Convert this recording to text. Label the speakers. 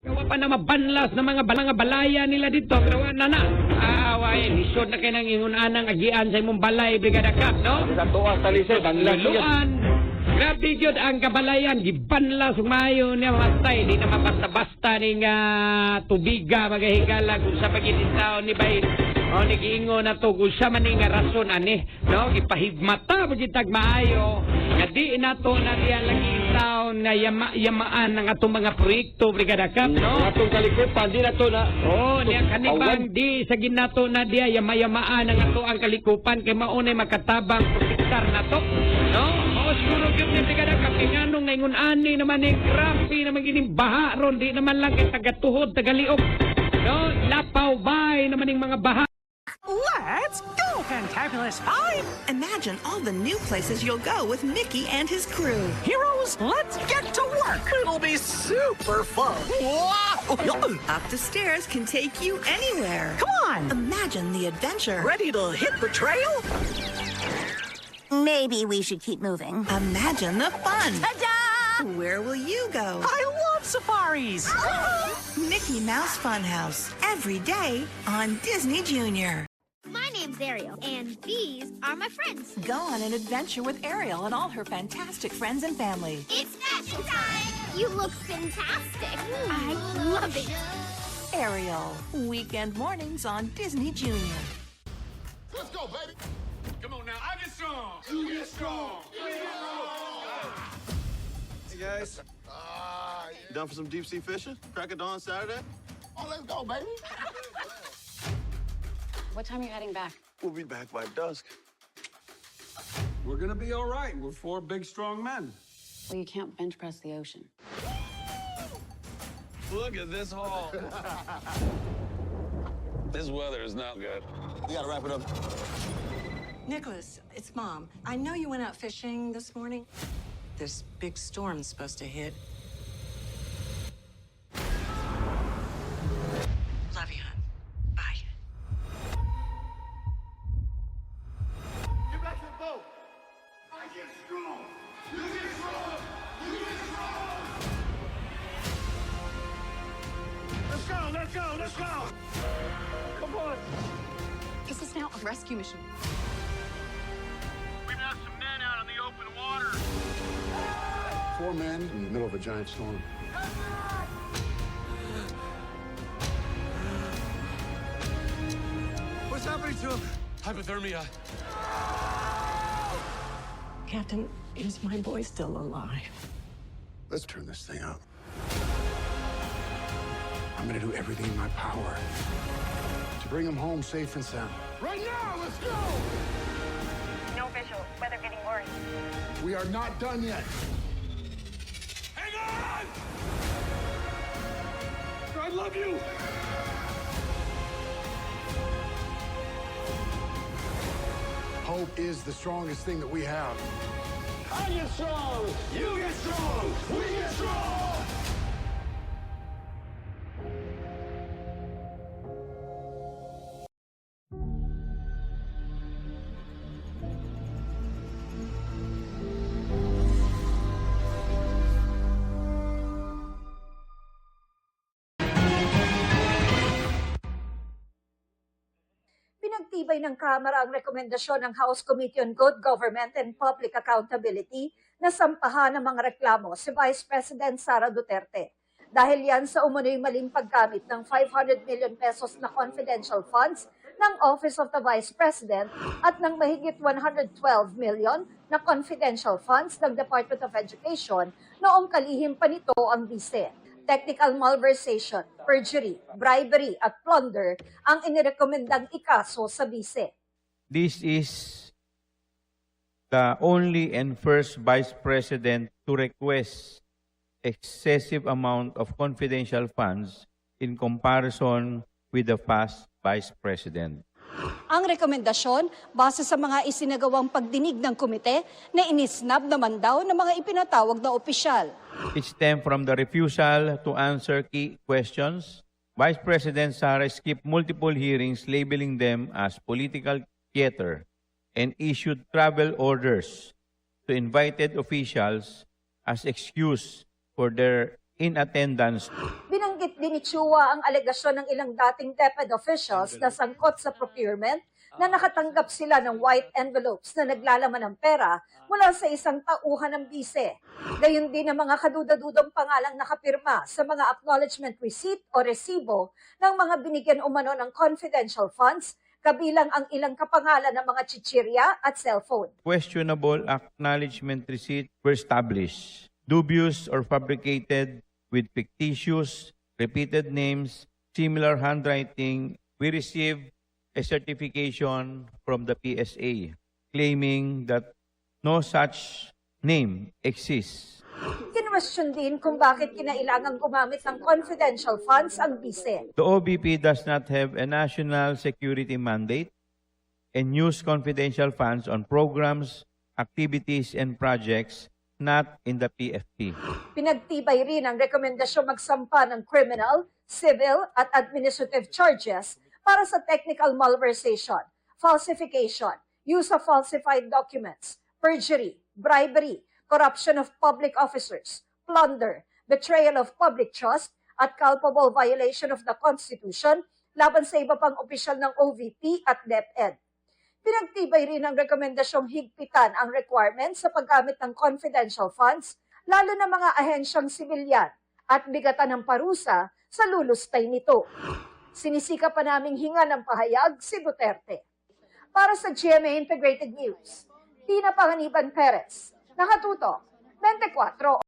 Speaker 1: Gawa pa na mabanlas na mga balaya nila dito. Pero na. Away, lisod na kayo ng ingunanang agian sa imong balay, Brigada Cap, no?
Speaker 2: Sa tuwa sa lisod, banlas yun.
Speaker 1: Luluan. Grabe yun ang kabalayan. Gibanlas, umayo niya matay. Di na mabasta-basta ni nga tubiga, magahigala kung sa pag-initaw ni Bayin. O, nag-iingo na to kung siya man nga rason, ani. No? Ipahigmata, magitag maayo. Nga di na to na diya lagi taon na yamaan ng atong mga proyekto, Brigada Cap, no?
Speaker 2: Atong kalikupan, di na to na.
Speaker 1: Oh, niya kanibang di sa ginato na diya yama-yamaan ang ato ang kalikupan kay maunay makatabang protektar na to. No? Mao siguro gyud ni Brigada Cap nganong ngayon ani naman ni grabe naman gining baha ron di naman lang kay tagatuhod tagaliog. No? Lapaw bay naman ning mga baha.
Speaker 3: Let's go, Fantabulous 5!
Speaker 4: Imagine all the new places you'll go with Mickey and his crew.
Speaker 3: Heroes, let's get to work!
Speaker 5: It'll be super fun. Wow.
Speaker 4: Up the stairs can take you anywhere.
Speaker 3: Come on!
Speaker 4: Imagine the adventure.
Speaker 5: Ready to hit the trail?
Speaker 6: Maybe we should keep moving.
Speaker 4: Imagine the fun.
Speaker 6: Ta-da!
Speaker 4: Where will you go?
Speaker 3: I love safaris!
Speaker 4: Mickey Mouse Funhouse. Every day on Disney Junior.
Speaker 7: My name's Ariel, and these are my friends.
Speaker 4: Go on an adventure with Ariel and all her fantastic friends and family.
Speaker 7: It's fashion time! You look fantastic. I love it.
Speaker 4: Ariel. Weekend mornings on Disney Junior.
Speaker 8: Let's go, baby. Come on now. I get strong. You get strong.
Speaker 9: Hey guys, done for some deep sea fishing? Crack of dawn Saturday?
Speaker 8: Oh, let's go, baby.
Speaker 10: What time are you heading back?
Speaker 9: We'll be back by dusk.
Speaker 11: We're gonna be all right. We're four big, strong men.
Speaker 10: Well, you can't bench press the ocean.
Speaker 11: Look at this haul. This weather is not good.
Speaker 9: We gotta wrap it up.
Speaker 12: Nicholas, it's Mom. I know you went out fishing this morning. This big storm's supposed to hit. Love you, hon. Bye.
Speaker 8: Get back to the boat. I get strong. You get strong. You get strong. Let's go. Let's go. Let's go. Come on.
Speaker 10: This is now a rescue mission.
Speaker 8: We've got some men out in the open water.
Speaker 9: 4 men in the middle of a giant storm.
Speaker 5: What's happening to him?
Speaker 11: Hypothermia.
Speaker 12: Captain, is my boy still alive?
Speaker 9: Let's turn this thing up. I'm gonna do everything in my power to bring him home safe and sound.
Speaker 8: Right now. Let's go.
Speaker 6: No visual. Weather getting worse.
Speaker 9: We are not done yet.
Speaker 8: Hang on. I love you.
Speaker 9: Hope is the strongest thing that we have.
Speaker 8: I get strong. You get strong. We get strong.
Speaker 13: Pinagtibay ng Kamara ang rekomendasyon ng House Committee on Good Government and Public Accountability na sampahan ng mga reklamo si Vice President Sara Duterte. Dahil yan sa umunoy maling paggamit ng 500 million pesos na confidential funds ng Office of the Vice President at ng mahigit 112 million na confidential funds ng Department of Education noong kalihim pa nito ang bise. Technical malversation, perjury, bribery at plunder ang inirekomendang ikaso sa bise.
Speaker 14: This is the only and first Vice President to request excessive amount of confidential funds in comparison with the past Vice President.
Speaker 13: Ang rekomendasyon, base sa mga isinagawang pagdinig ng komite na inisnab naman daw ng mga ipinatawag na opisyal.
Speaker 14: It stemmed from the refusal to answer key questions. Vice President Sara skipped multiple hearings labeling them as political theater and issued travel orders to invited officials as excuse for their in attendance.
Speaker 13: Binanggit din ni Chua ang alegasyon ng ilang dating DepEd officials na sangkot sa procurement na nakatanggap sila ng white envelopes na naglalaman ng pera mula sa isang tauhan ng bise. Gayon din ang mga kaduda-dudong pangalang nakapirma sa mga acknowledgement receipt o resibo ng mga binigyan umano ng confidential funds, kabilang ang ilang kapangalan ng mga chichirya at cellphone.
Speaker 14: Questionable acknowledgement receipts were established. Dubious or fabricated with fictitious, repeated names, similar handwriting. We received a certification from the PSA claiming that no such name exists.
Speaker 13: Kinwestiyon din kung bakit kinailangang gumamit ng confidential funds ang bise.
Speaker 14: The OBP does not have a national security mandate and use confidential funds on programs, activities, and projects not in the PFP.
Speaker 13: Pinagtibay rin ang rekomendasyon magsampa ng criminal, civil at administrative charges para sa technical malversation, falsification, use of falsified documents, perjury, bribery, corruption of public officers, plunder, betrayal of public trust, at culpable violation of the Constitution laban sa iba pang opisyal ng OVP at DepEd. Pinagtibay rin ang rekomendasyong higpitan ang requirements sa paggamit ng confidential funds, lalo na mga ahensyang sibilyan, at bigatan ng parusa sa lulustay nito. Sinisika pa naming hinga ng pahayag si Duterte. Para sa GMA Integrated News, Tina Panganiban Perez, nakatutok, 24